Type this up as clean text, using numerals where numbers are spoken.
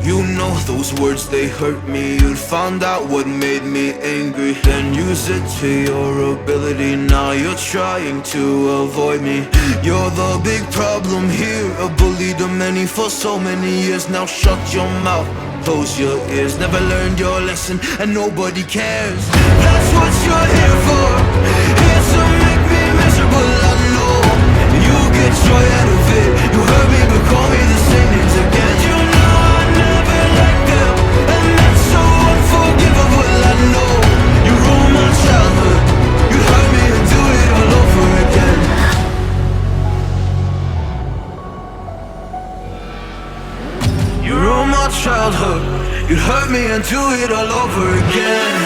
You know those words, they hurt me. You'd found out what made me angry, then use it to your ability. Now you're trying to avoid me. You're the big problem here, a bully to many for so many years. Now shut your mouth, close your ears. Never learned your lesson and nobody cares. That's what you're here for, here to make me miserable. I know you get joy out of it. You hurt me but call me the same names again. You know I never liked them, and that's so unforgivable. I know you ruined my childhood. You hurt me and do it all over again. You ruined my childhood. You hurt me and do it all over again.